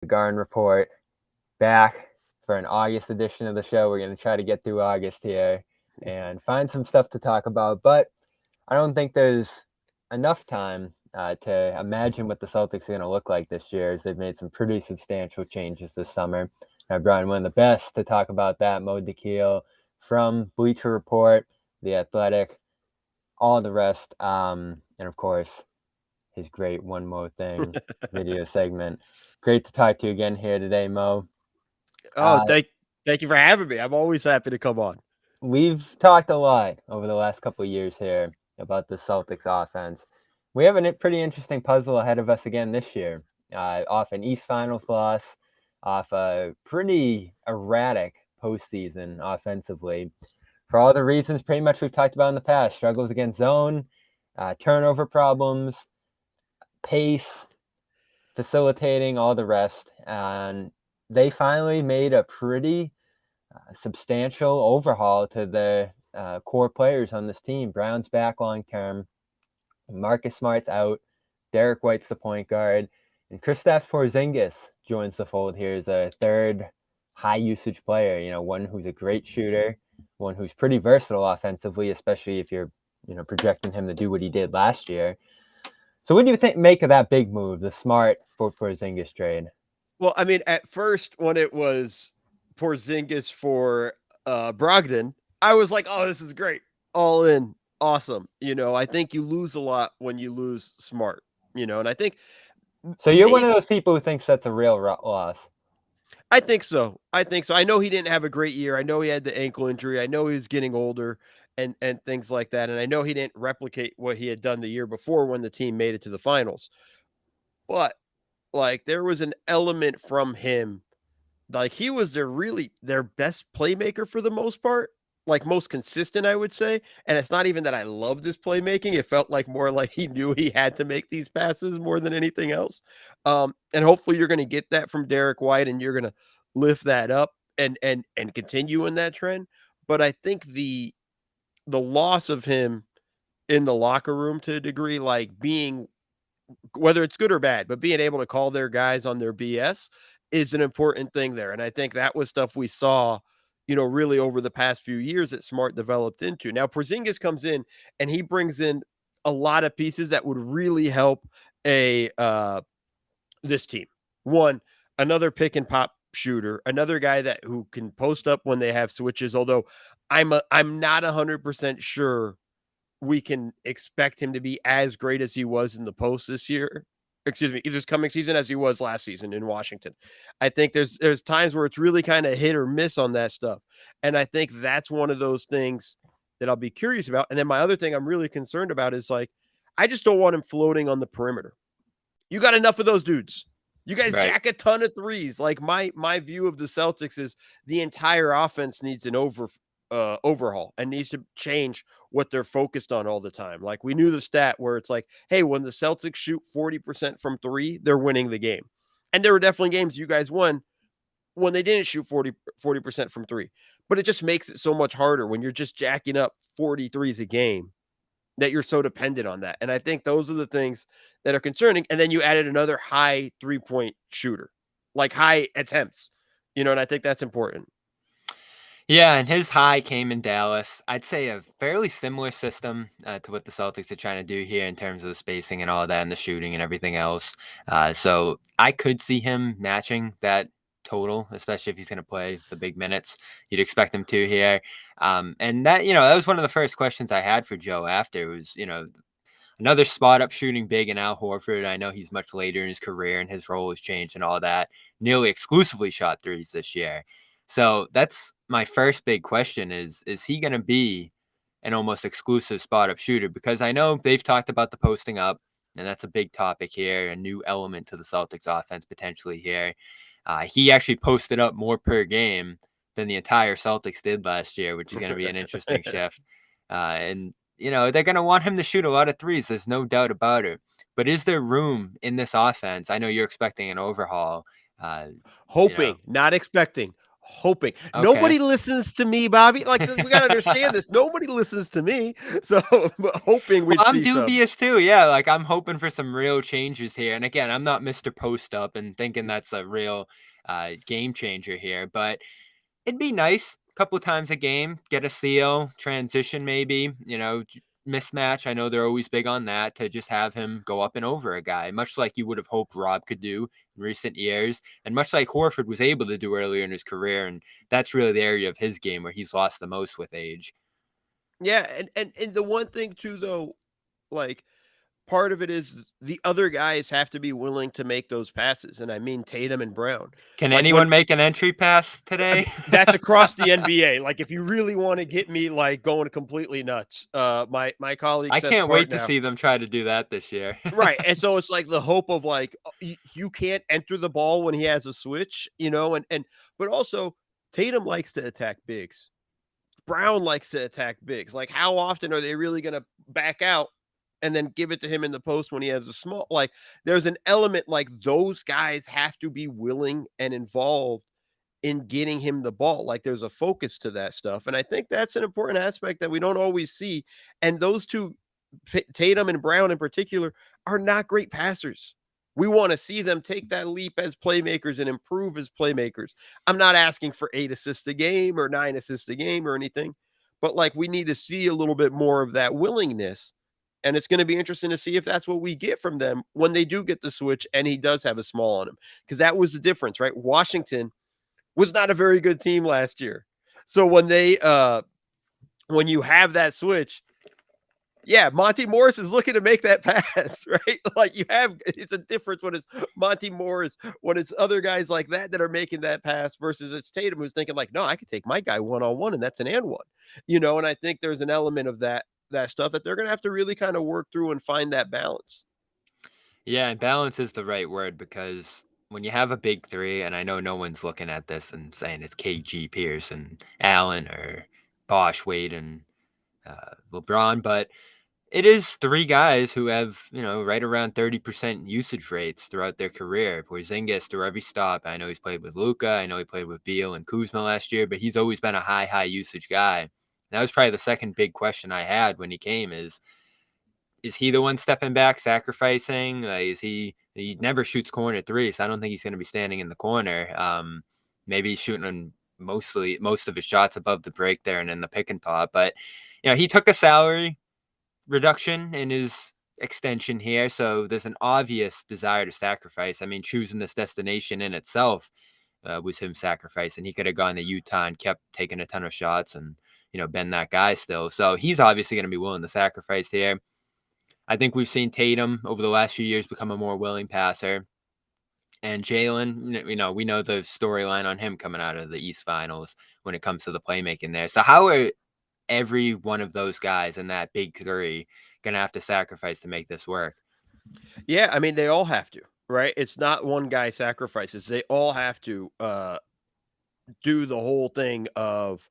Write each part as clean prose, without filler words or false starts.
the Garden Report, back for an August edition of the show. We're going to try to get through August here and find some stuff to talk about, but I don't think there's enough time to imagine what the Celtics are going to look like this year, as they've made some pretty substantial changes this summer. I brought in one of the best to talk about that, Mo Dakhil from Bleacher Report, The Athletic, all the rest, and of course, his great One Mo Thing video segment. Great to talk to you again here today, Mo. Oh, thank you for having me. I'm always happy to come on. We've talked a lot over the last couple of years here about the Celtics offense. We have a pretty interesting puzzle ahead of us again this year. Off an East Finals loss, off a pretty erratic postseason offensively. For all the reasons pretty much we've talked about in the past, struggles against zone, turnover problems, pace, facilitating, all the rest. And they finally made a pretty substantial overhaul to the core players on this team. Brown's back long term. Marcus Smart's out. Derrick White's the point guard. And Kristaps Porzingis joins the fold here as a third high usage player. One who's a great shooter, one who's pretty versatile offensively, especially if you're projecting him to do what he did last year. So what do you make of that big move, the Smart for Porzingis trade? Well, I mean, at first when it was Porzingis for Brogdon, I was like, "Oh, this is great, all in, awesome." I think you lose a lot when you lose Smart. And I think So you're one of those people who thinks that's a real loss. I think so. I know he didn't have a great year. I know he had the ankle injury. I know he was getting older and things like that. And I know he didn't replicate what he had done the year before when the team made it to the finals. But like there was an element from him, like he was their best playmaker for the most part, like most consistent, I would say. And it's not even that I loved his playmaking. It felt like more like he knew he had to make these passes more than anything else. And hopefully you're going to get that from Derrick White and you're going to lift that up and continue in that trend. But I think the loss of him in the locker room to a degree, like being whether it's good or bad, but being able to call their guys on their BS is an important thing there. And I think that was stuff we saw, really over the past few years that Smart developed into. Now, Porzingis comes in and he brings in a lot of pieces that would really help this team. One, another pick and pop shooter, another guy who can post up when they have switches. Although I'm not 100% sure we can expect him to be as great as he was in the post this year. Excuse me, this coming season as he was last season in Washington. I think there's times where it's really kind of hit or miss on that stuff. And I think that's one of those things that I'll be curious about. And then my other thing I'm really concerned about is like, I just don't want him floating on the perimeter. You got enough of those dudes. You guys jack a ton of threes. Like my view of the Celtics is the entire offense needs an overhaul and needs to change what they're focused on all the time. Like we knew the stat where it's like, hey, when the Celtics shoot 40% from three, they're winning the game. And there were definitely games you guys won when they didn't shoot 40% from three. But it just makes it so much harder when you're just jacking up 43s a game that you're so dependent on that. And I think those are the things that are concerning. And then you added another high 3-point shooter, like high attempts, and I think that's important. Yeah, and his high came in Dallas. I'd say a fairly similar system to what the Celtics are trying to do here in terms of the spacing and all that and the shooting and everything else. So I could see him matching that total, especially if he's going to play the big minutes. You'd expect him to here. And that, that was one of the first questions I had for Joe after was, another spot up shooting big in Al Horford. I know he's much later in his career and his role has changed and all that. Nearly exclusively shot threes this year. So that's my first big question is he going to be an almost exclusive spot up shooter? Because I know they've talked about the posting up, and that's a big topic here, a new element to the Celtics offense potentially here. He actually posted up more per game than the entire Celtics did last year, which is going to be an interesting shift. And, they're going to want him to shoot a lot of threes. There's no doubt about it. But is there room in this offense? I know you're expecting an overhaul. Hoping, not expecting. hoping. Okay. Nobody listens to me, Bobby. Like, we got to understand this. Nobody listens to me. So but hoping we'd I'm see some. dubious too. Yeah, like I'm hoping for some real changes here. And again, I'm not Mr. Post Up and thinking that's a real game changer here, but it'd be nice a couple of times a game, get a steal, transition maybe, mismatch. I know they're always big on that, to just have him go up and over a guy, much like you would have hoped Rob could do in recent years, and much like Horford was able to do earlier in his career. And that's really the area of his game where he's lost the most with age. Yeah, and the one thing too, though, like, part of it is the other guys have to be willing to make those passes, and I mean Tatum and Brown. Can Like, anyone make an entry pass today? that's across the NBA. Like, if you really want to get me like going completely nuts, my colleague, I Seth can't wait to Partnow- see them try to do that this year. right, and so it's like the hope of like you can't enter the ball when he has a switch, and but also Tatum likes to attack bigs. Brown likes to attack bigs. Like, how often are they really going to back out and then give it to him in the post when he has a small? Like, there's an element like those guys have to be willing and involved in getting him the ball. Like, there's a focus to that stuff. And I think that's an important aspect that we don't always see. And those two, Tatum and Brown in particular, are not great passers. We want to see them take that leap as playmakers and improve as playmakers. I'm not asking for 8 assists a game or 9 assists a game or anything, but like, we need to see a little bit more of that willingness. And it's going to be interesting to see if that's what we get from them when they do get the switch and he does have a small on him. Because that was the difference, right? Washington was not a very good team last year. So when when you have that switch, yeah, Monty Morris is looking to make that pass, right? Like, it's a difference when it's Monty Morris, when it's other guys like that are making that pass versus it's Tatum who's thinking like, no, I could take my guy one-on-one and that's an and one, and I think there's an element of that stuff that they're going to have to really kind of work through and find that balance. Yeah, and balance is the right word, because when you have a big three, and I know no one's looking at this and saying it's KG, Pierce, and Allen, or Bosch, Wade, and LeBron, but it is three guys who have, right around 30% usage rates throughout their career. Porzingis through every stop. I know he's played with Luka. I know he played with Beal and Kuzma last year, but he's always been a high usage guy. And that was probably the second big question I had when he came is he the one stepping back, sacrificing? He never shoots corner three, so I don't think he's going to be standing in the corner. Maybe he's shooting on most of his shots above the break there and in the pick and pop. But, he took a salary reduction in his extension here, so there's an obvious desire to sacrifice. I mean, choosing this destination in itself was him sacrificing. He could have gone to Utah and kept taking a ton of shots and been that guy still. So he's obviously going to be willing to sacrifice here. I think we've seen Tatum over the last few years become a more willing passer, and Jalen, we know the storyline on him coming out of the East Finals when it comes to the playmaking there. So how are every one of those guys in that big three going to have to sacrifice to make this work? Yeah, I mean, they all have to, right? It's not one guy sacrifices. They all have to do the whole thing of,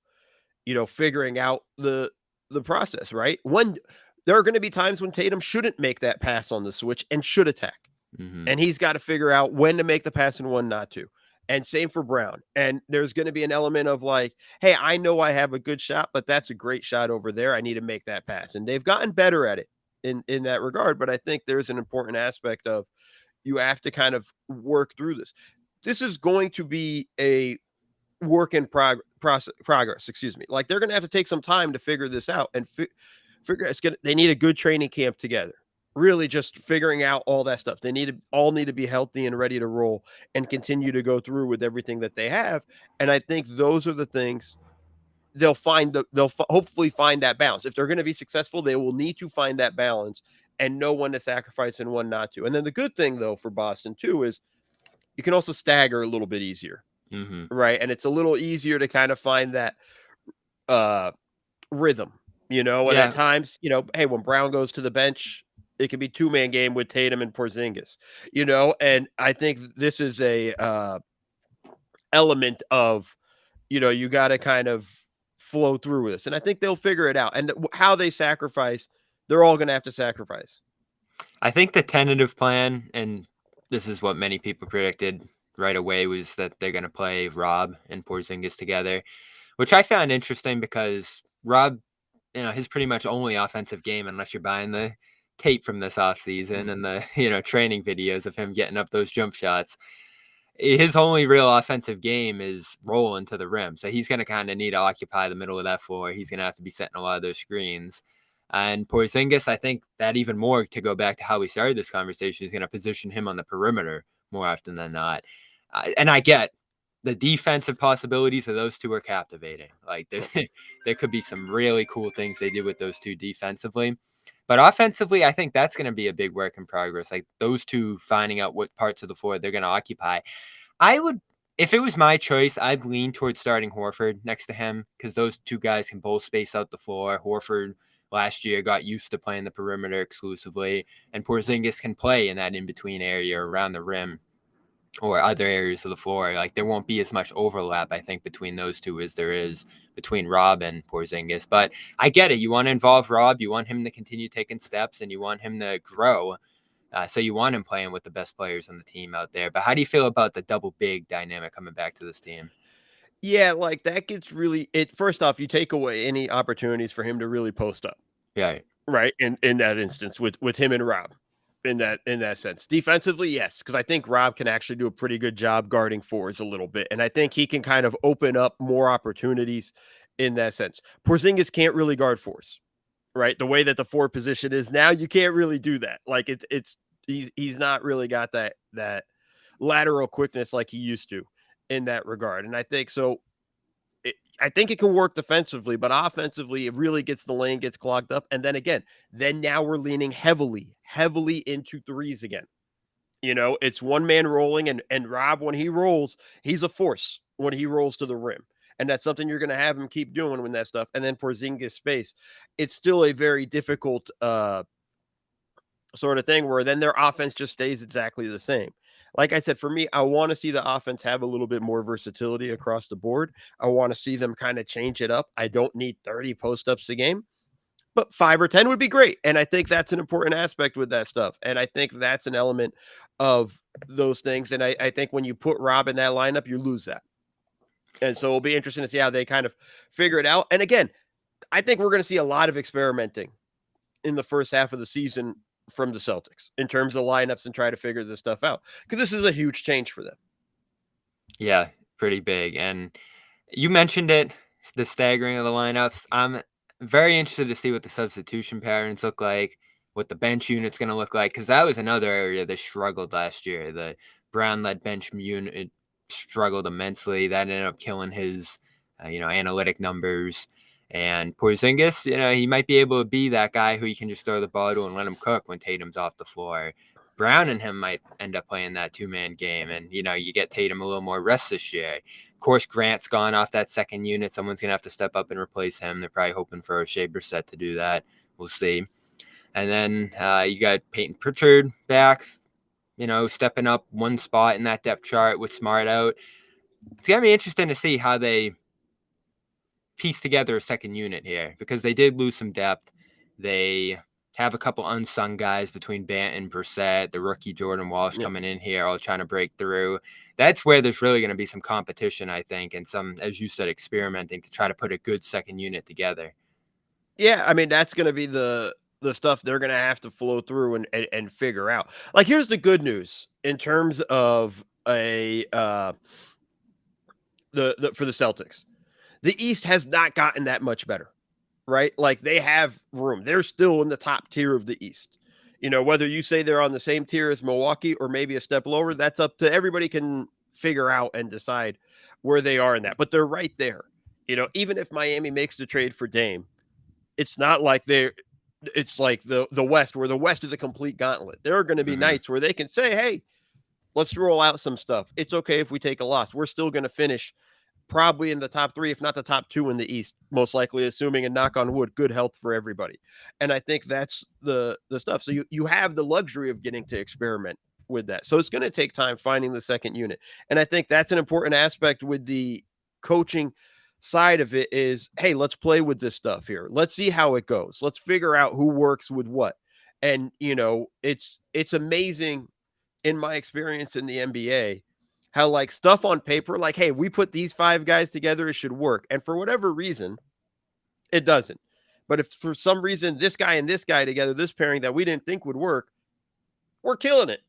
figuring out the process, right? When there are going to be times when Tatum shouldn't make that pass on the switch and should attack. Mm-hmm. And he's got to figure out when to make the pass and when not to. And same for Brown. And there's going to be an element of like, hey, I know I have a good shot, but that's a great shot over there. I need to make that pass. And they've gotten better at it in that regard. But I think there's an important aspect of you have to kind of work through this. This is going to be a work in progress. Excuse me. Like, they're going to have to take some time to figure this out and figure they need a good training camp together. Really just figuring out all that stuff. They all need to be healthy and ready to roll and continue to go through with everything that they have. And I think those are the things they'll hopefully find that balance. If they're going to be successful, they will need to find that balance and know when to sacrifice and when not to. And then the good thing though for Boston too is you can also stagger a little bit easier. Mm-hmm. Right. And it's a little easier to kind of find that rhythm, and at times, hey, when Brown goes to the bench, it could be 2-man game with Tatum and Porzingis, and I think this is a element of, you got to kind of flow through this. And I think they'll figure it out. And how they sacrifice, they're all going to have to sacrifice. I think the tentative plan, and this is what many people predicted right away was that they're going to play Rob and Porzingis together, which I found interesting because Rob, his pretty much only offensive game, unless you're buying the tape from this offseason and the, training videos of him getting up those jump shots, his only real offensive game is rolling to the rim. So he's going to kind of need to occupy the middle of that floor. He's going to have to be setting a lot of those screens. And Porzingis, I think that even more, to go back to how we started this conversation, is going to position him on the perimeter more often than not. And I get the defensive possibilities of those two are captivating. Like there could be some really cool things they do with those two defensively. But offensively, I think that's going to be a big work in progress. Like those two finding out what parts of the floor they're going to occupy. If it was my choice, I'd lean towards starting Horford next to him because those two guys can both space out the floor. Horford last year got used to playing the perimeter exclusively, and Porzingis can play in that in-between area around the rim or other areas of the floor. Like there won't be as much overlap, I think, between those two as there is between Rob and Porzingis. But I get it. You want to involve Rob. You want him to continue taking steps, and you want him to grow. So you want him playing with the best players on the team out there. But how do you feel about the double big dynamic coming back to this team? Yeah, like that gets really it. First off, you take away any opportunities for him to really post up. Yeah. Right. In that instance with him and Rob in that sense. Defensively, yes, because I think Rob can actually do a pretty good job guarding fours a little bit. And I think he can kind of open up more opportunities in that sense. Porzingis can't really guard fours, right? The way that the four position is now, you can't really do that. Like he's not really got that lateral quickness like he used to in that regard. And I think so. I think it can work defensively, but offensively, it really gets the lane gets clogged up. And then now we're leaning heavily into threes again. It's one man rolling, and Rob, when he rolls, he's a force when he rolls to the rim. And that's something you're going to have him keep doing when that stuff. And then Porzingis space, it's still a very difficult sort of thing where then their offense just stays exactly the same. Like I said, for me, I want to see the offense have a little bit more versatility across the board. I want to see them kind of change it up. I don't need 30 post-ups a game, but 5 or 10 would be great. And I think that's an important aspect with that stuff. And I think that's an element of those things. And I think when you put Rob in that lineup, you lose that. And so it'll be interesting to see how they kind of figure it out. And again, I think we're going to see a lot of experimenting in the first half of the season from the Celtics in terms of lineups and try to figure this stuff out, because this is a huge change for them. Yeah, pretty big. And you mentioned it, the staggering of the lineups. I'm very interested to see what the substitution patterns look like, what the bench unit's going to look like, because that was another area that struggled last year. The Brown-led bench unit struggled immensely. That ended up killing his, analytic numbers. And Porzingis, he might be able to be that guy who you can just throw the ball to and let him cook when Tatum's off the floor. Brown and him might end up playing that two-man game. And, you get Tatum a little more rest this year. Of course, Grant's gone off that second unit. Someone's going to have to step up and replace him. They're probably hoping for a Shea Brissett to do that. We'll see. And then you got Peyton Pritchard back, stepping up one spot in that depth chart with Smart out. It's going to be interesting to see how they piece together a second unit here, because they did lose some depth. They have a couple unsung guys between Bant and Brissett, the rookie Jordan Walsh coming in here, all trying to break through. That's where there's really going to be some competition, I think, and some, as you said, experimenting to try to put a good second unit together. Yeah, I mean, that's going to be the stuff they're going to have to flow through and figure out. Like, here's the good news in terms of for the Celtics. The East has not gotten that much better, right? Like, they have room. They're still in the top tier of the East. Whether you say they're on the same tier as Milwaukee or maybe a step lower, that's up to everybody can figure out and decide where they are in that. But they're right there. Even if Miami makes the trade for Dame, it's not like it's like the West, where the West is a complete gauntlet. There are going to be nights where they can say, hey, let's roll out some stuff. It's okay if we take a loss. We're still going to finish probably in the top 3, if not the top 2 in the East, most likely, assuming, and knock on wood, good health for everybody. And I think that's the stuff. So you have the luxury of getting to experiment with that. So it's going to take time finding the second unit. And I think that's an important aspect with the coaching side of it is, hey, let's play with this stuff here. Let's see how it goes. Let's figure out who works with what. And, it's amazing in my experience in the NBA how like stuff on paper, like, hey, we put these 5 guys together, it should work. And for whatever reason, it doesn't. But if for some reason this guy and this guy together, this pairing that we didn't think would work, we're killing it.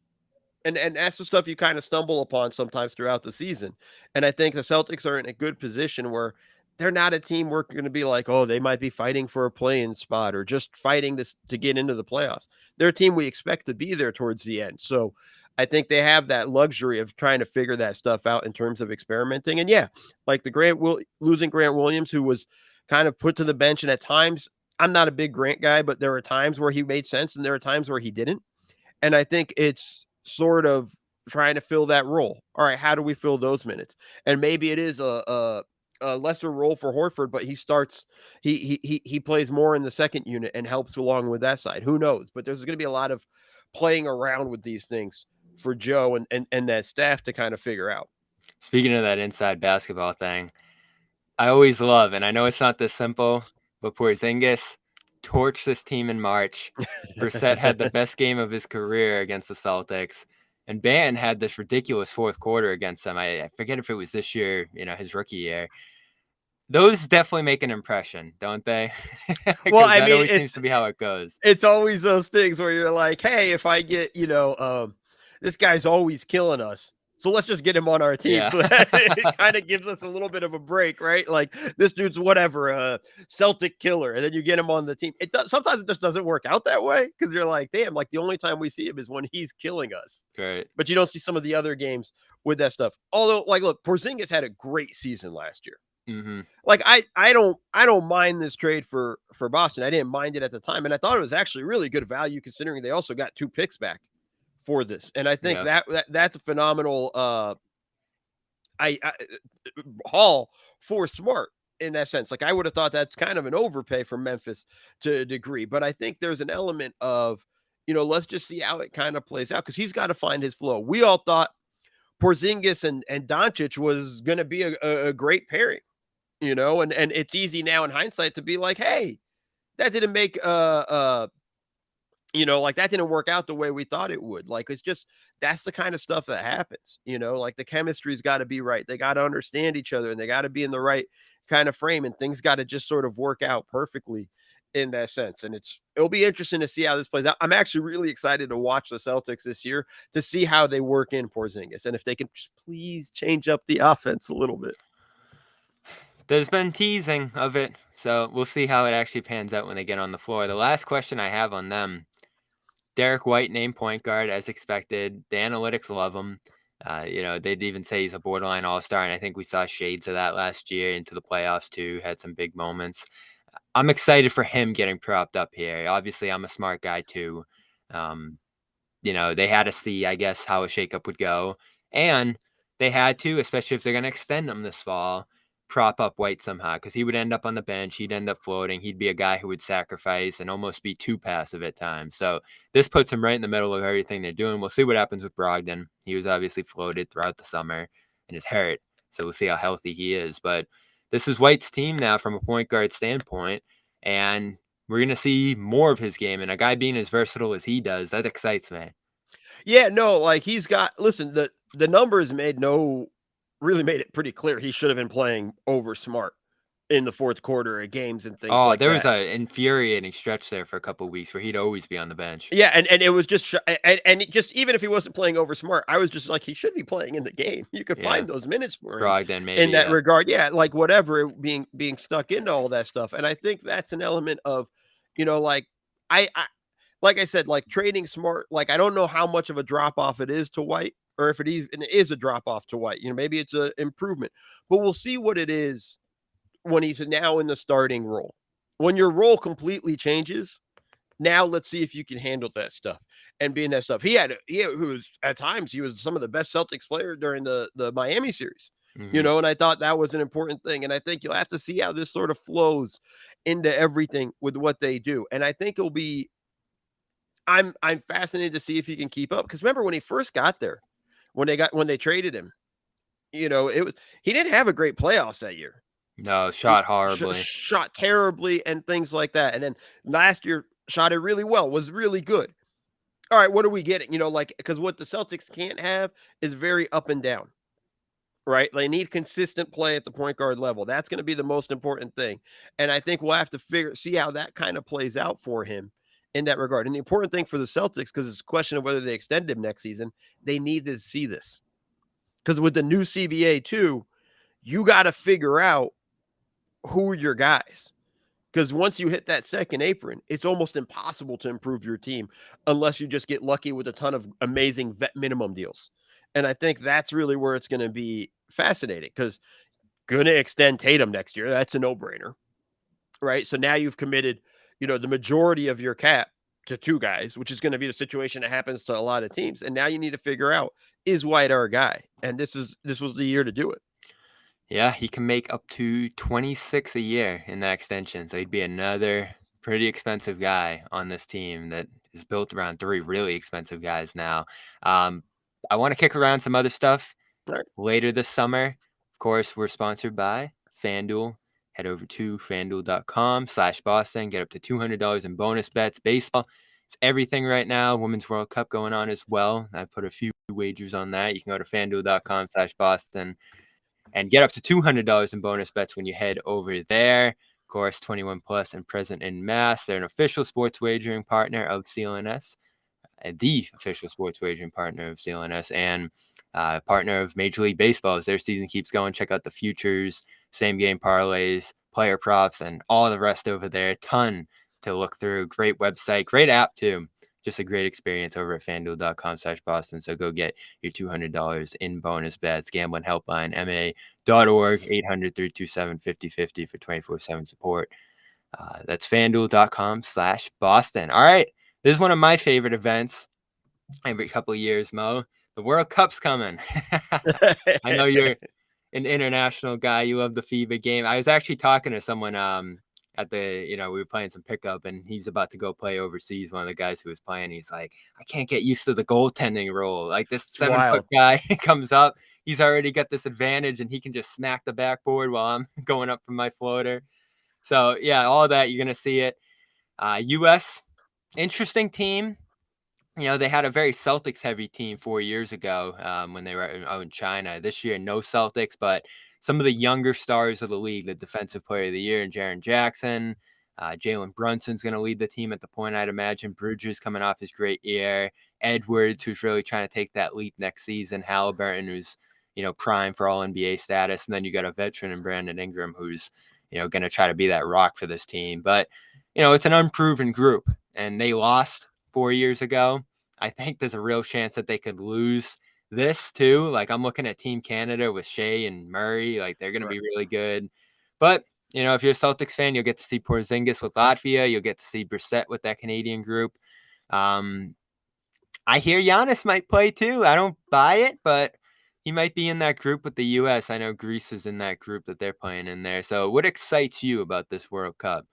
And that's the stuff you kind of stumble upon sometimes throughout the season. And I think the Celtics are in a good position where they're not a team we're going to be like, oh, they might be fighting for a play-in spot or just fighting to get into the playoffs. They're a team we expect to be there towards the end. So I think they have that luxury of trying to figure that stuff out in terms of experimenting. And yeah, like losing Grant Williams, who was kind of put to the bench. And at times, I'm not a big Grant guy, but there were times where he made sense and there are times where he didn't. And I think it's sort of trying to fill that role. All right, how do we fill those minutes? And maybe it is a lesser role for Horford, but he plays more in the second unit and helps along with that side. Who knows? But there's going to be a lot of playing around with these things for Joe and that staff to kind of figure out. Speaking of that inside basketball thing, I always love, and I know it's not this simple, but Porzingis torched this team in March. Brissett had the best game of his career against the Celtics, and Ban had this ridiculous fourth quarter against them. I forget if it was this year, his rookie year. Those definitely make an impression, don't they? Well, I that mean, always seems to be how it goes. It's always those things where you're like, hey, if I get, this guy's always killing us, so let's just get him on our team. Yeah. So that it kind of gives us a little bit of a break, right? Like this dude's whatever, Celtic killer, and then you get him on the team. Sometimes it just doesn't work out that way because you're like, damn, like the only time we see him is when he's killing us. Right. But you don't see some of the other games with that stuff. Although, like, look, Porzingis had a great season last year. Mm-hmm. Like I don't mind this trade for Boston. I didn't mind it at the time, and I thought it was actually really good value considering they also got 2 picks back for this. And I think that's a phenomenal haul for Smart in that sense. Like I would have thought that's kind of an overpay for Memphis to a degree, but I think there's an element of let's just see how it kind of plays out because he's got to find his flow. We all thought Porzingis and Doncic was going to be a great pairing. And it's easy now in hindsight to be like, hey, that didn't make like that didn't work out the way we thought it would. Like it's just that's the kind of stuff that happens, like the chemistry's got to be right. They got to understand each other and they got to be in the right kind of frame and things got to just sort of work out perfectly in that sense. And it'll be interesting to see how this plays out. I'm actually really excited to watch the Celtics this year to see how they work in Porzingis and if they can just please change up the offense a little bit. There's been teasing of it, so we'll see how it actually pans out when they get on the floor. The last question I have on them, Derrick White named point guard as expected. The analytics love him. They'd even say he's a borderline all-star, and I think we saw shades of that last year into the playoffs too, had some big moments. I'm excited for him getting propped up here. Obviously, I'm a smart guy too. They had to see, I guess, how a shakeup would go, and they had to, especially if they're going to extend him this fall, prop up White somehow because he would end up on the bench. He'd end up floating. He'd be a guy who would sacrifice and almost be too passive at times. So this puts him right in the middle of everything they're doing. We'll see what happens with Brogdon. He was obviously floated throughout the summer and is hurt. So we'll see how healthy he is. But this is White's team now from a point guard standpoint. And we're going to see more of his game. And a guy being as versatile as he does, that excites me. Yeah, no, like he's got, listen, the numbers really made it pretty clear he should have been playing over Smart in the fourth quarter of games and things like that. There was an infuriating stretch there for a couple of weeks where he'd always be on the bench. Yeah, and it was just and just even if he wasn't playing over Smart, I was just like he should be playing in the game. You could find those minutes for him. Brogdon, maybe, in that regard. Yeah, like whatever, being stuck into all that stuff. And I think that's an element of, like like I said, like trading Smart, like I don't know how much of a drop off it is to White. Or if it is a drop off to White, maybe it's an improvement, but we'll see what it is when he's now in the starting role. When your role completely changes, now let's see if you can handle that stuff and be in that stuff. He was at times he was some of the best Celtics player during the Miami series, and I thought that was an important thing. And I think you'll have to see how this sort of flows into everything with what they do. And I think it'll be. I'm fascinated to see if he can keep up because remember when he first got there. When they traded him, he didn't have a great playoffs that year. No, shot horribly, shot terribly, and things like that. And then last year, shot it really well, was really good. All right, what are we getting? Because what the Celtics can't have is very up and down. right? They need consistent play at the point guard level. That's going to be the most important thing. And I think we'll have to see how that kind of plays out for him in that regard. And the important thing for the Celtics, because it's a question of whether they extend him next season, they need to see this. Because with the new CBA too, you got to figure out who are your guys. Because once you hit that second apron, it's almost impossible to improve your team unless you just get lucky with a ton of amazing vet minimum deals. And I think that's really where it's going to be fascinating, because going to extend Tatum next year, that's a no-brainer, right? So now you've committed, the majority of your cap to two guys, which is going to be the situation that happens to a lot of teams. And now you need to figure out, is White our guy? And this was the year to do it. Yeah, he can make up to 26 a year in that extension. So he'd be another pretty expensive guy on this team that is built around three really expensive guys now. I want to kick around some other stuff later this summer. Of course, we're sponsored by FanDuel. Head over to fanduel.com/Boston. Get up to $200 in bonus bets. Baseball, it's everything right now. Women's World Cup going on as well. I put a few wagers on that. You can go to fanduel.com/Boston. and get up to $200 in bonus bets when you head over there. Of course, 21 plus and present in Mass. They're an official sports wagering partner of CLNS, the official sports wagering partner of CLNS, and partner of Major League Baseball as their season keeps going. Check out the futures, same game parlays, player props, and all the rest over there. Ton to look through. Great website, great app too. Just a great experience over at fanduel.com/Boston. So go get your $200 in bonus bets. Gambling helpline, ma.org, 800-327-5050 for 24/7 support. That's fanduel.com/Boston. All right. This is one of my favorite events every couple of years, Mo. The World Cup's coming. I know you're an international guy. You love the FIBA game. I was actually talking to someone at the, we were playing some pickup, and he's about to go play overseas. One of the guys who was playing, he's like, I can't get used to the goaltending rule. Like, this 7-foot guy comes up, he's already got this advantage, and he can just smack the backboard while I'm going up from my floater. So yeah, all of that, you're gonna see it. US, interesting team. They had a very Celtics heavy team 4 years ago when they were out in China. This year, no Celtics, but some of the younger stars of the league, the defensive player of the year, and Jaren Jackson. Jalen Brunson's going to lead the team at the point, I'd imagine. Bridges coming off his great year. Edwards, who's really trying to take that leap next season. Halliburton, who's, prime for all NBA status. And then you got a veteran in Brandon Ingram, who's, going to try to be that rock for this team. But, it's an unproven group, and they lost 4 years ago. I think there's a real chance that they could lose this too. Like, I'm looking at Team Canada with Shea and Murray. Like, they're going to be really good. But, if you're a Celtics fan, you'll get to see Porzingis with Latvia. You'll get to see Brissett with that Canadian group. I hear Giannis might play too. I don't buy it, but he might be in that group with the U.S. I know Greece is in that group that they're playing in there. So what excites you about this World Cup?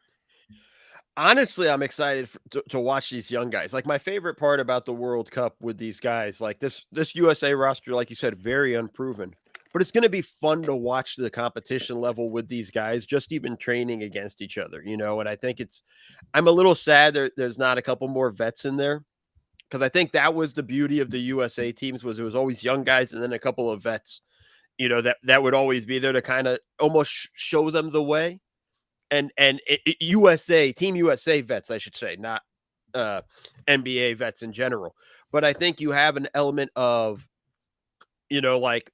Honestly, I'm excited to watch these young guys. Like, my favorite part about the World Cup with these guys, like this USA roster, like you said, very unproven. But it's going to be fun to watch the competition level with these guys, just even training against each other, And I think I'm a little sad there's not a couple more vets in there, because I think that was the beauty of the USA teams, was it was always young guys and then a couple of vets, that would always be there to kind of almost show them the way. And Team USA vets, I should say, not NBA vets in general. But I think you have an element of, like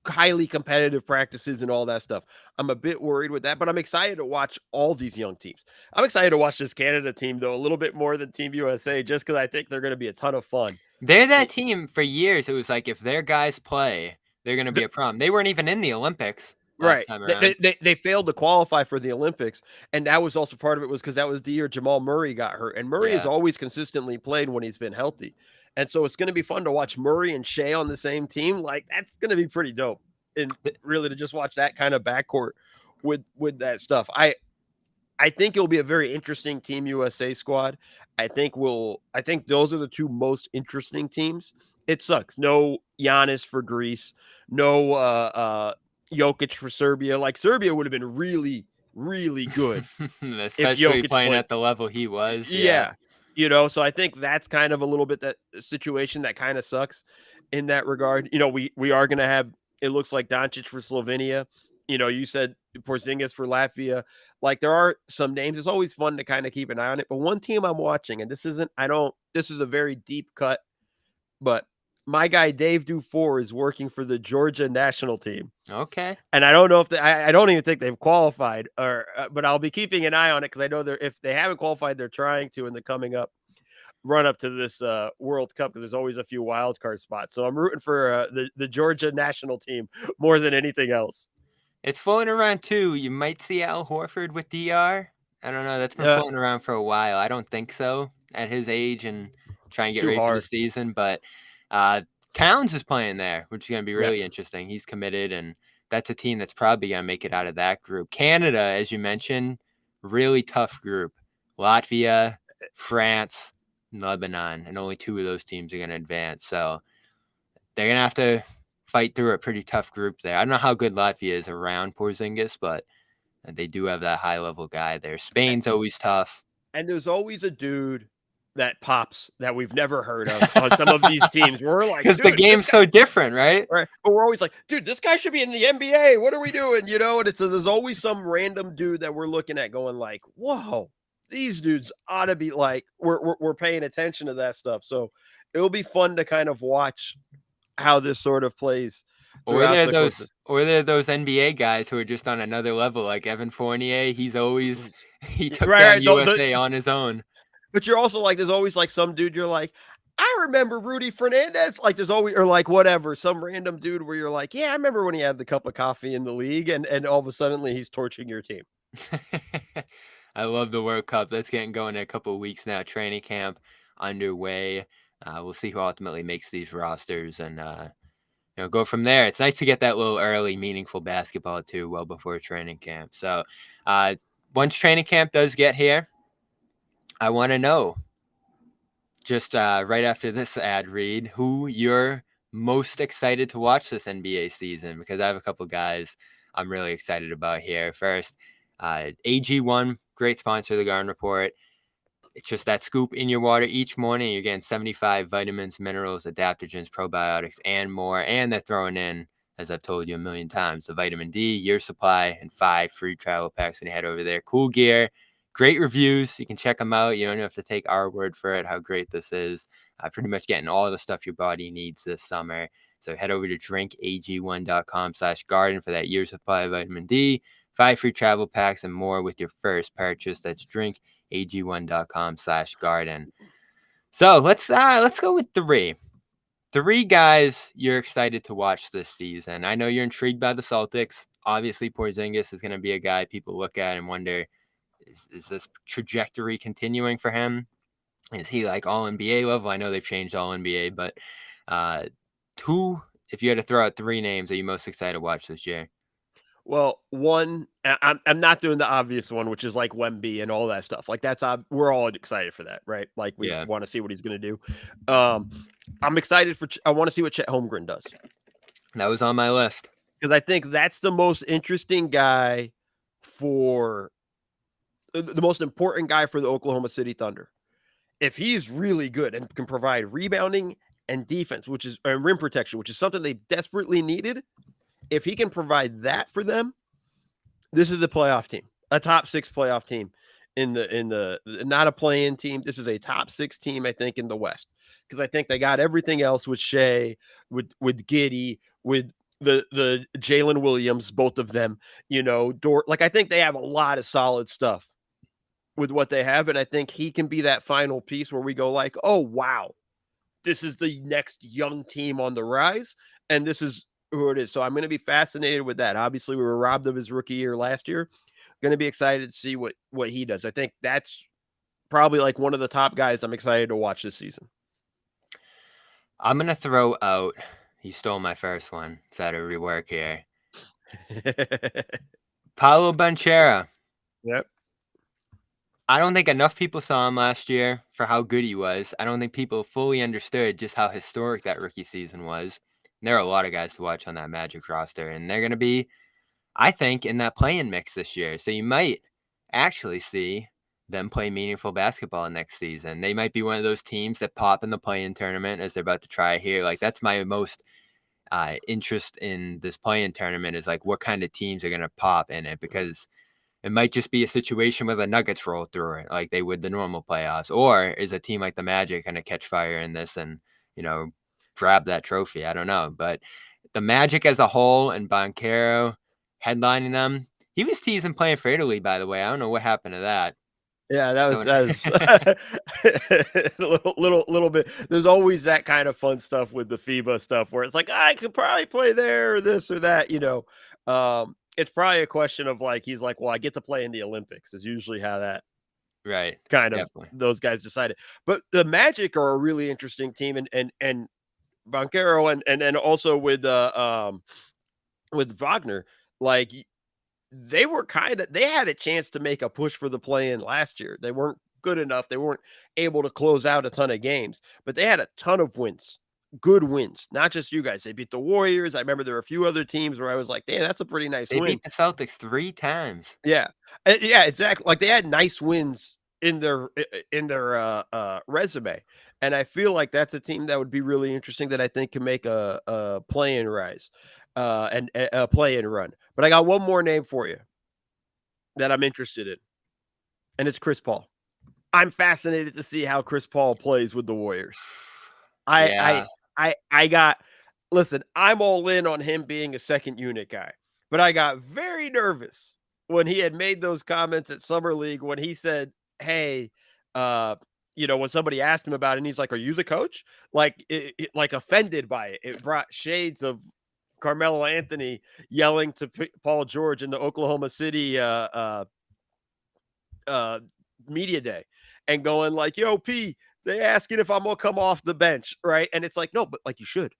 highly competitive practices and all that stuff. I'm a bit worried with that, but I'm excited to watch all these young teams. I'm excited to watch this Canada team, though, a little bit more than Team USA, just because I think they're going to be a ton of fun. They're that team for years. It was like, if their guys play, they're going to be a problem. They weren't even in the Olympics. Right. They failed to qualify for the Olympics. And that was also part of it, was because that was the year Jamal Murray got hurt. And Murray has always consistently played when he's been healthy. And so it's going to be fun to watch Murray and Shea on the same team. Like, that's going to be pretty dope. And really to just watch that kind of backcourt with that stuff. I think it'll be a very interesting Team USA squad. I think those are the two most interesting teams. It sucks. No Giannis for Greece. No Jokic for Serbia. Like, Serbia would have been really, really good. Especially playing at the level he was. Yeah. So I think that's kind of a little bit that situation that kind of sucks. in that regard. You know, we are going to have, it looks like Doncic for Slovenia. You know, you said Porzingis for Latvia. Like there are some names. It's always fun to kind of keep an eye on it. But one team I'm watching, and this is a very deep cut, but my guy Dave Dufour is working for the Georgia national team. Okay. And I don't know if I don't even think they've qualified, or but I'll be keeping an eye on it because I know if they haven't qualified, they're trying to in the coming up run up to this World Cup, because there's always a few wild card spots. So I'm rooting for the Georgia national team more than anything else. It's floating around too. You might see Al Horford with DR. I don't know. That's been floating around for a while. I don't think so at his age and try and get ready for the season. But Towns is playing there, which is going to be really interesting. He's committed, and that's a team that's probably going to make it out of that group. Canada, as you mentioned, really tough group. Latvia, France, Lebanon, and only 2 of those teams are going to advance. So they're going to have to fight through a pretty tough group there. I don't know how good Latvia is around Porzingis, but they do have that high-level guy there. Spain's always tough. And there's always a dude that pops that we've never heard of on some of these teams. We're like, because the game's so different, right? Right. But we're always like, dude, this guy should be in the NBA. What are we doing? You know, and there's always some random dude that we're looking at going like, whoa, these dudes ought to be like, we're paying attention to that stuff. So it'll be fun to kind of watch how this sort of plays. Or they're those NBA guys who are just on another level, like Evan Fournier. He took down USA on his own. But you're also like, there's always like some dude you're like, I remember Rudy Fernandez. Like there's always, or like whatever, some random dude where you're like, yeah, I remember when he had the cup of coffee in the league, and all of a sudden he's torching your team. I love the World Cup. That's getting going in a couple of weeks now. Training camp underway. We'll see who ultimately makes these rosters and go from there. It's nice to get that little early meaningful basketball too, well before training camp. So once training camp does get here, I want to know, just right after this ad read, who you're most excited to watch this NBA season, because I have a couple guys I'm really excited about here. First, AG1, great sponsor of the Garden Report. It's just that scoop in your water each morning. You're getting 75 vitamins, minerals, adaptogens, probiotics, and more. And they're throwing in, as I've told you a million times, the vitamin D, year supply, and 5 free travel packs when you head over there. Cool gear, great reviews. You can check them out. You don't have to take our word for it, how great this is. Pretty much getting all the stuff your body needs this summer. So head over to drinkag1.com/garden for that year supply of vitamin D, 5 free travel packs, and more with your first purchase. That's drinkag1.com/garden. So let's go with 3 guys you're excited to watch this season. I know you're intrigued by the Celtics. Obviously, Porzingis is going to be a guy people look at and wonder, is this trajectory continuing for him? Is he like all NBA level? I know they've changed all NBA, but who, if you had to throw out 3 names, are you most excited to watch this year? Well, one, I'm not doing the obvious one, which is like Wemby and all that stuff. Like we're all excited for that, right? Like we want to see what he's going to do. I'm excited I want to see what Chet Holmgren does. That was on my list, because I think that's the most interesting guy for the most important guy for the Oklahoma City Thunder. If he's really good and can provide rebounding and defense, and rim protection, which is something they desperately needed. If he can provide that for them, this is a playoff team, a top 6 playoff team in the not a play-in team. This is a top 6 team, I think, in the West, because I think they got everything else with Shea, with Giddey, with the Jalen Williams, both of them, I think they have a lot of solid stuff with what they have. And I think he can be that final piece where we go like, oh, wow, this is the next young team on the rise. And this is who it is. So I'm going to be fascinated with that. Obviously, we were robbed of his rookie year last year. Going to be excited to see what he does. I think that's probably like one of the top guys I'm excited to watch this season. I'm going to throw out, you stole my first one, so I had to rework here. Paolo Banchero. Yep. I don't think enough people saw him last year for how good he was. I don't think people fully understood just how historic that rookie season was. And there are a lot of guys to watch on that Magic roster, and they're going to be, I think, in that play-in mix this year. So you might actually see them play meaningful basketball next season. They might be one of those teams that pop in the play-in tournament as they're about to try here. Like, that's my most interest in this play-in tournament, is like what kind of teams are going to pop in it, because it might just be a situation where the Nuggets roll through it like they would the normal playoffs, or is a team like the Magic going to catch fire in this and, grab that trophy? I don't know. But the Magic as a whole and Banchero headlining them, he was teasing playing for Italy, by the way. I don't know what happened to that. Yeah, that was a little bit. There's always that kind of fun stuff with the FIBA stuff where it's like, I could probably play there or this or that, It's probably a question of like, he's like, well, I get to play in the Olympics is usually how that Right. kind of Definitely. those guys decided. But the Magic are a really interesting team, and Banchero and then also with Wagner, like they had a chance to make a push for the play-in last year. They weren't good enough. They weren't able to close out a ton of games, but they had a ton of wins, good wins, not just you guys. They beat the Warriors. I remember there were a few other teams where I was like, damn, that's a pretty nice They win. beat the Celtics 3 times. Yeah. Yeah, exactly. Like they had nice wins in their resume. And I feel like that's a team that would be really interesting that I think can make a play-in rise and a play-in run. But I got one more name for you that I'm interested in, and it's Chris Paul. I'm fascinated to see how Chris Paul plays with the Warriors. Yeah. Listen, I'm all in on him being a second unit guy, but I got very nervous when he had made those comments at Summer League when he said, hey, when somebody asked him about it, and he's like, are you the coach? Like, like offended by it. It brought shades of Carmelo Anthony yelling to Paul George in the Oklahoma City media day and going like, yo, P, they asking if I'm going to come off the bench, right? And it's like, no, but like you should.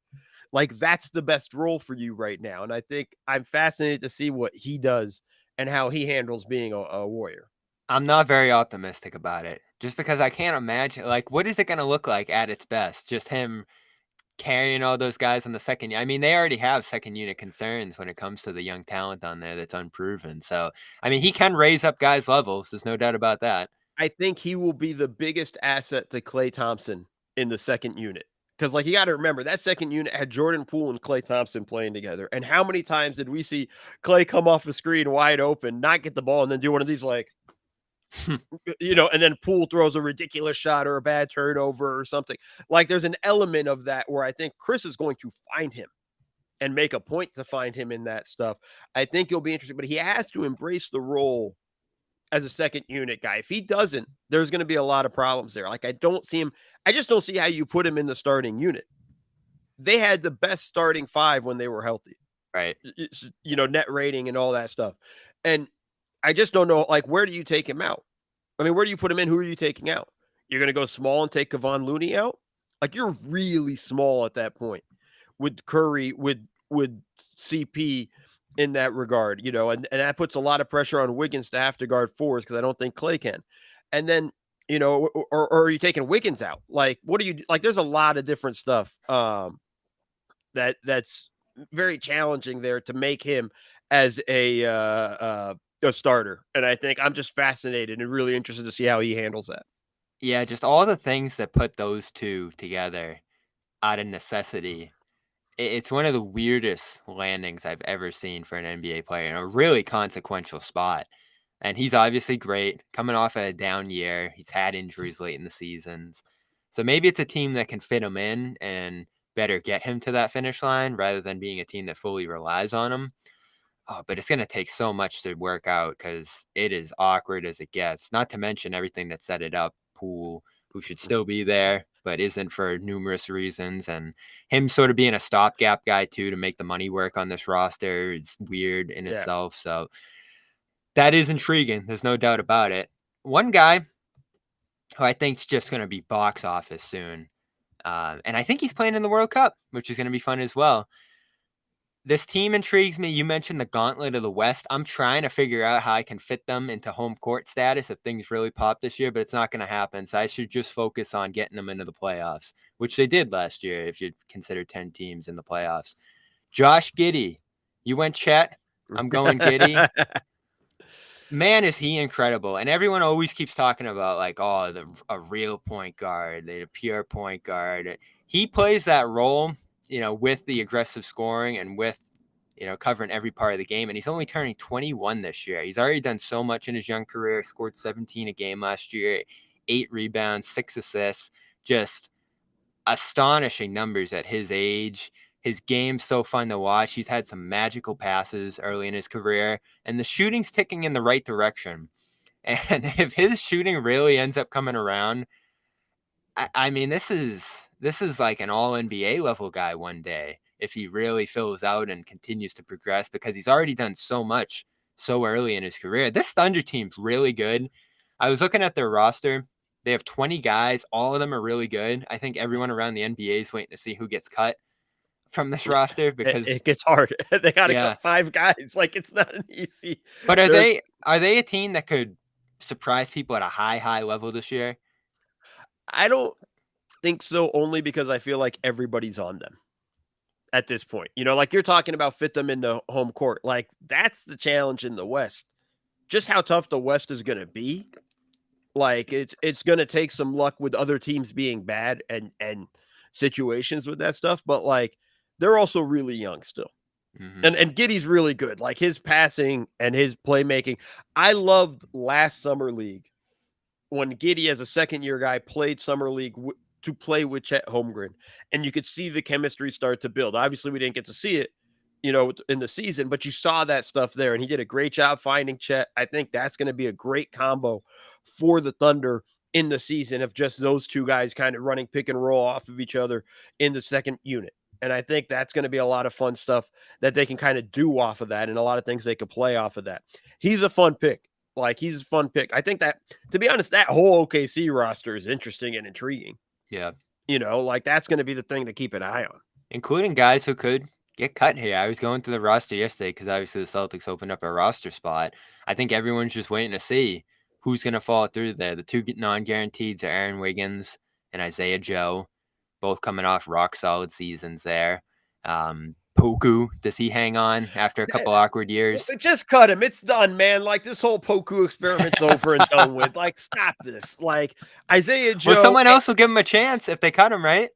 Like, that's the best role for you right now. And I think I'm fascinated to see what he does and how he handles being a Warrior. I'm not very optimistic about it, just because I can't imagine, like, what is it going to look like at its best? Just him carrying all those guys on the second. I mean, they already have second unit concerns when it comes to the young talent on there that's unproven. So, I mean, he can raise up guys' levels. There's no doubt about that. I think he will be the biggest asset to Klay Thompson in the second unit. Because, like, you got to remember, that second unit had Jordan Poole and Klay Thompson playing together. And how many times did we see Klay come off the screen wide open, not get the ball, and then do one of these, like, and then Poole throws a ridiculous shot or a bad turnover or something. Like, there's an element of that where I think Chris is going to find him and make a point to find him in that stuff. I think he'll be interesting, but he has to embrace the role as a second unit guy. If he doesn't, there's going to be a lot of problems there. Like, I just don't see how you put him in the starting unit. They had the best starting five when they were healthy. Right. Net rating and all that stuff. And I just don't know, like, where do you take him out? I mean, where do you put him in? Who are you taking out? You're going to go small and take Kevon Looney out? Like, you're really small at that point with Curry, with CP in that regard, and that puts a lot of pressure on Wiggins to have to guard fours because I don't think Klay can. And then, or are you taking Wiggins out? Like, what do you like? There's a lot of different stuff that's very challenging there to make him as a starter. And I think I'm just fascinated and really interested to see how he handles that. Yeah, just all the things that put those two together out of necessity. It's one of the weirdest landings I've ever seen for an NBA player in a really consequential spot. And he's obviously great, coming off a down year. He's had injuries late in the seasons. So maybe it's a team that can fit him in and better get him to that finish line rather than being a team that fully relies on him. Oh, but it's going to take so much to work out because it is awkward as it gets, not to mention everything that set it up. Poole, who should still be there, but isn't for numerous reasons. And him sort of being a stopgap guy, too, to make the money work on this roster is weird in itself. So that is intriguing. There's no doubt about it. One guy who I think is just going to be box office soon, and I think he's playing in the World Cup, which is going to be fun as well. This team intrigues me. You mentioned the gauntlet of the West. I'm trying to figure out how I can fit them into home court status if things really pop this year, but it's not going to happen. So I should just focus on getting them into the playoffs, which they did last year if you consider 10 teams in the playoffs. Josh Giddey. You went Chet. I'm going Giddey. Man, is he incredible. And everyone always keeps talking about like, oh, a real point guard, the pure point guard. He plays that role, with the aggressive scoring and with, covering every part of the game. And he's only turning 21 this year. He's already done so much in his young career, scored 17 a game last year, 8 rebounds, 6 assists, just astonishing numbers at his age. His game's so fun to watch. He's had some magical passes early in his career, and the shooting's ticking in the right direction. And if his shooting really ends up coming around, I mean, this is like an all NBA level guy one day if he really fills out and continues to progress, because he's already done so much so early in his career. This Thunder team's really good. I was looking at their roster. They have 20 guys. All of them are really good. I think everyone around the NBA is waiting to see who gets cut from this roster, because it gets hard. They got to Yeah. cut 5 guys. Like, it's not an easy. But are they a team that could surprise people at a high level this year? I don't think so, only because I feel like everybody's on them at this point. Like you're talking about, fit them into home court. Like, that's the challenge in the West. Just how tough the West is going to be. Like, it's going to take some luck with other teams being bad and situations with that stuff. But like, they're also really young still. Mhm. And Giddey's really good. Like, his passing and his playmaking. I loved last summer league when Giddey, as a second-year guy, played summer league to play with Chet Holmgren, and you could see the chemistry start to build. Obviously, we didn't get to see it, in the season, but you saw that stuff there, and he did a great job finding Chet. I think that's going to be a great combo for the Thunder in the season, of just those two guys kind of running pick and roll off of each other in the second unit. And I think that's going to be a lot of fun stuff that they can kind of do off of that, and a lot of things they could play off of that. He's a fun pick. Like, he's a fun pick. I think that, to be honest, that whole OKC roster is interesting and intriguing. Yeah. Like, that's going to be the thing to keep an eye on. Including guys who could get cut here. I was going through the roster yesterday because obviously the Celtics opened up a roster spot. I think everyone's just waiting to see who's going to fall through there. The two non-guaranteeds are Aaron Wiggins and Isaiah Joe, both coming off rock solid seasons there. Poku, does he hang on after a couple awkward years? Just cut him. It's done, man. Like, this whole Poku experiment's over and done with. Like, stop this. Like, Isaiah Joe. Well, someone else will give him a chance if they cut him, right?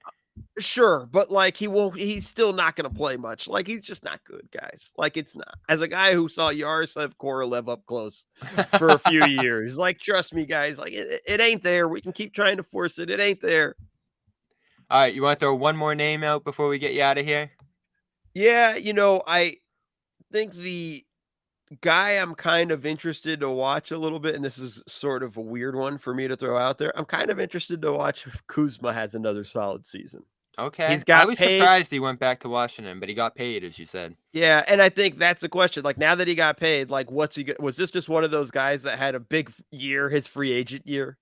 Sure, but like, he's still not going to play much. Like, he's just not good, guys. Like, it's not. As a guy who saw Yaroslav Korolev up close for a few years, like, trust me, guys, like, it ain't there. We can keep trying to force it. It ain't there. All right, you want to throw one more name out before we get you out of here? Yeah, I think the guy I'm kind of interested to watch a little bit, and this is sort of a weird one for me to throw out there, I'm kind of interested to watch if Kuzma has another solid season. Okay. I was surprised he went back to Washington, but he got paid, as you said. Yeah, and I think that's the question. Like, now that he got paid, like, was this just one of those guys that had a big year, his free agent year,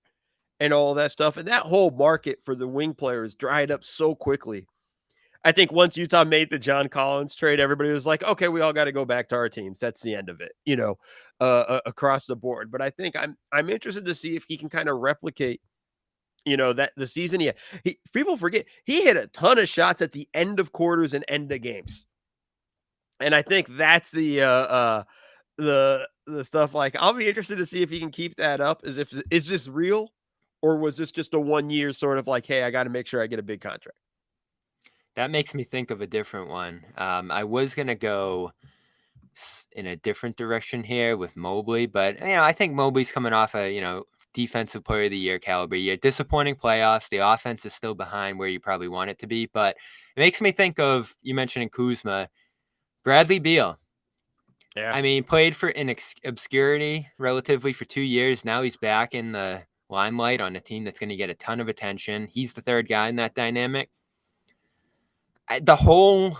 and all that stuff? And that whole market for the wing players dried up so quickly. I think once Utah made the John Collins trade, everybody was like, okay, we all got to go back to our teams. That's the end of it, across the board. But I think I'm interested to see if he can kind of replicate, that the season. People forget he hit a ton of shots at the end of quarters and end of games. And I think that's the stuff. Like, I'll be interested to see if he can keep that up. Is this real, or was this just a 1 year sort of like, hey, I got to make sure I get a big contract? That makes me think of a different one. I was going to go in a different direction here with Mobley, but I think Mobley's coming off a, defensive player of the year caliber year. Disappointing playoffs. The offense is still behind where you probably want it to be, but it makes me think of, you mentioned Kuzma, Bradley Beal. Yeah. I mean, played in obscurity relatively for 2 years. Now he's back in the limelight on a team that's going to get a ton of attention. He's the third guy in that dynamic. The whole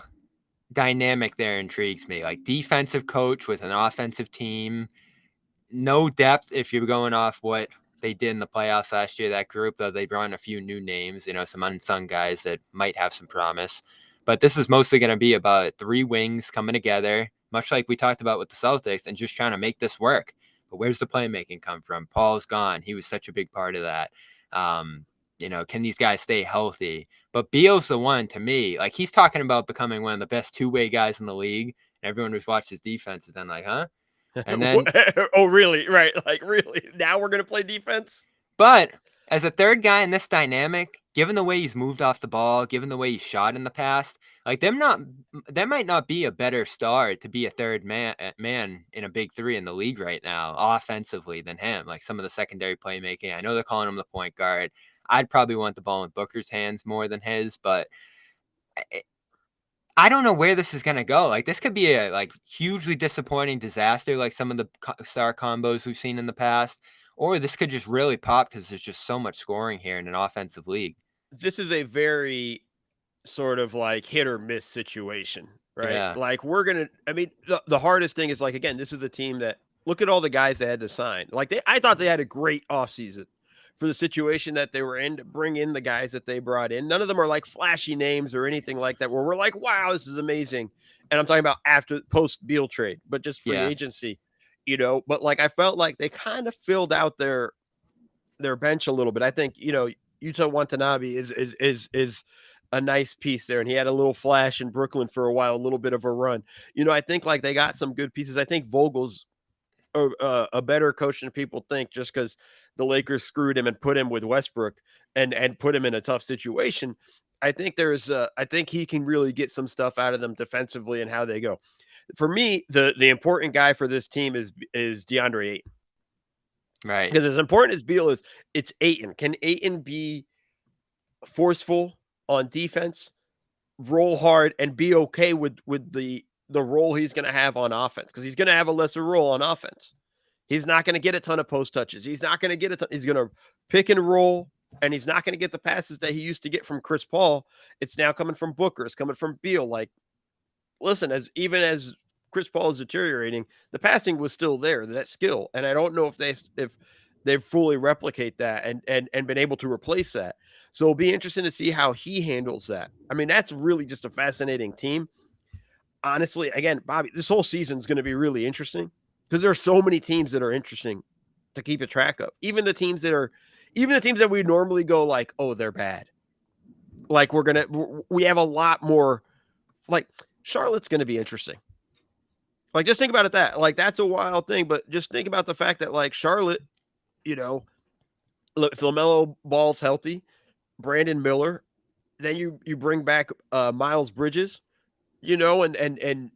dynamic there intrigues me. Like, defensive coach with an offensive team, no depth if you're going off what they did in the playoffs last year, that group, though they brought in a few new names, some unsung guys that might have some promise. But this is mostly going to be about 3 wings coming together, much like we talked about with the Celtics, and just trying to make this work. But where's the playmaking come from? Paul's gone. He was such a big part of that. Can these guys stay healthy? But Beal's the one, to me, like, he's talking about becoming one of the best two-way guys in the league. And everyone who's watched his defense has been like, huh? And then, Oh, really? Right. Like, really? Now we're going to play defense? but as a third guy in this dynamic, given the way he's moved off the ball, given the way he's shot in the past, like there might not be a better star to be a third man in a big three in the league right now, offensively than him. Like some of the secondary playmaking. I know they're calling him the point guard. I'd probably want the ball in Booker's hands more than his, but I don't know where this is going to go. Like this could be a like hugely disappointing disaster, like some of the star combos we've seen in the past, or this could just really pop because there's just so much scoring here in an offensive league. This is a very sort of like hit or miss situation, right? Yeah. Like the hardest thing is like, again, this is a team that look at all the guys they had to sign. Like I thought they had a great offseason for the situation that they were in to bring in the guys that they brought in. None of them are like flashy names or anything like that where we're like, wow, this is amazing. And I'm talking about after post Beal trade, but just free agency, but like, I felt like they kind of filled out their bench a little bit. I think, Yuta Watanabe is a nice piece there. And he had a little flash in Brooklyn for a while, a little bit of a run. I think like they got some good pieces. I think Vogel's a better coach than people think just because the Lakers screwed him and put him with Westbrook and put him in a tough situation. I think I think he can really get some stuff out of them defensively and how they go. For me, the important guy for this team is DeAndre Ayton. Right. Because as important as Beal is, it's Ayton. Can Ayton be forceful on defense, roll hard, and be okay with the role he's going to have on offense? Because he's going to have a lesser role on offense. He's not going to get a ton of post touches. He's not going to get he's going to pick and roll, and he's not going to get the passes that he used to get from Chris Paul. It's now coming from Booker. It's coming from Beal. Like, listen, even as Chris Paul is deteriorating, the passing was still there, that skill. And I don't know if they fully replicate that and been able to replace that. So it'll be interesting to see how he handles that. I mean, that's really just a fascinating team. Honestly, again, Bobby, this whole season is going to be really interesting because there are so many teams that are interesting to keep a track of. Even the teams that we normally go like, oh, they're bad. Like we have a lot more, like Charlotte's going to be interesting. Like, just think about it that, like, that's a wild thing, but just think about the fact that, like, Charlotte, if LaMelo Ball's healthy, Brandon Miller, then you bring back Miles Bridges, and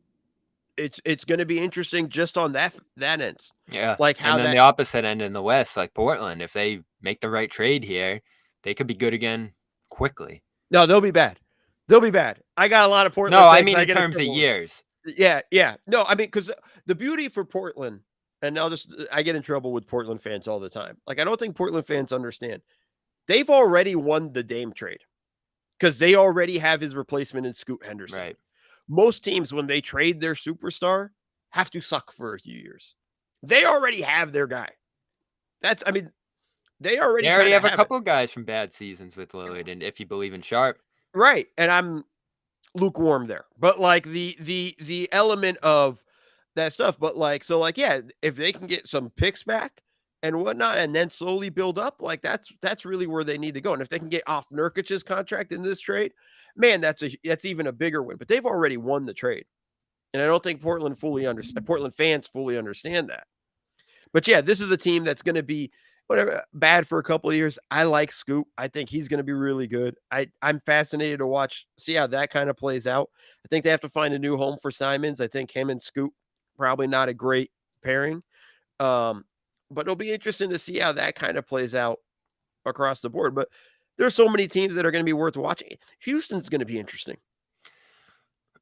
it's going to be interesting just on that end. Yeah. Like how and then the opposite end in the West, like Portland, if they make the right trade here, they could be good again quickly. No, they'll be bad. They'll be bad. I got a lot of Portland. No, I mean in terms of years. Yeah. No, I mean, because the beauty for Portland, and I get in trouble with Portland fans all the time. Like, I don't think Portland fans understand. They've already won the Dame trade because they already have his replacement in Scoot Henderson. Right. Most teams, when they trade their superstar, have to suck for a few years. They already have their guy. They already have a couple guys from bad seasons with Lillard, and if you believe in Sharp. Right. And I'm lukewarm there, but like the element of that stuff, but like, so like, yeah, if they can get some picks back and whatnot and then slowly build up, like that's really where they need to go. And if they can get off Nurkic's contract in this trade, man, that's even a bigger win. But they've already won the trade, and I don't think Portland fans fully understand that. But yeah, this is a team that's going to be whatever bad for a couple of years. I like Scoop. I think he's going to be really good. I'm fascinated to see how that kind of plays out. I think they have to find a new home for Simons. I think him and Scoop probably not a great pairing. But it'll be interesting to see how that kind of plays out across the board. But there's so many teams that are going to be worth watching. Houston's going to be interesting.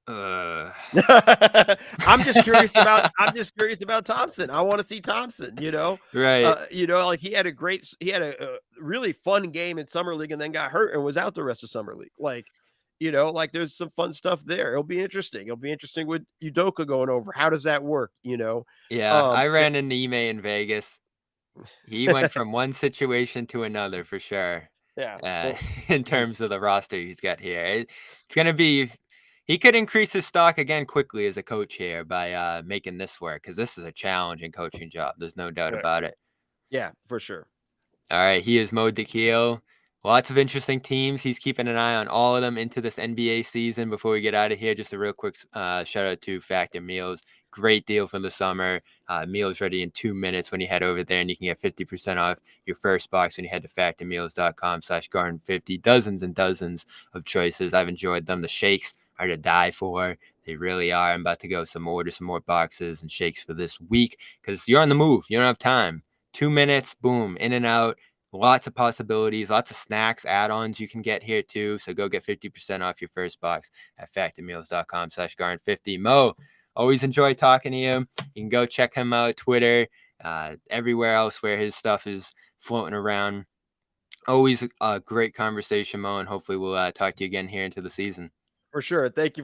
I'm just curious about Thompson. I want to see Thompson, Right. Like he had a really fun game in Summer League and then got hurt and was out the rest of Summer League. Like, like there's some fun stuff there. It'll be interesting. It'll be interesting with Udoka going over. How does that work? Yeah. I ran into Ime in Vegas. He went from one situation to another for sure. Yeah. In terms of the roster he's got here, it's going to be, he could increase his stock again quickly as a coach here by making this work, because this is a challenging coaching job. There's no doubt about it. Yeah, for sure. All right. He is Mo Dakhil. Lots of interesting teams. He's keeping an eye on all of them into this NBA season. Before we get out of here, just a real quick shout out to Factor Meals. Great deal for the summer. Meals ready in 2 minutes when you head over there, and you can get 50% off your first box when you head to factormeals.com/garden50. Dozens and dozens of choices. I've enjoyed them. The shakes are to die for. They really are. I'm about to go order some more boxes and shakes for this week because you're on the move. You don't have time. 2 minutes, boom, in and out. Lots of possibilities, lots of snacks, add-ons you can get here too. So go get 50% off your first box at factormeals.com/garden50. Mo, always enjoy talking to you. You can go check him out, Twitter, everywhere else where his stuff is floating around. Always a great conversation, Mo, and hopefully we'll talk to you again here into the season. For sure. Thank you very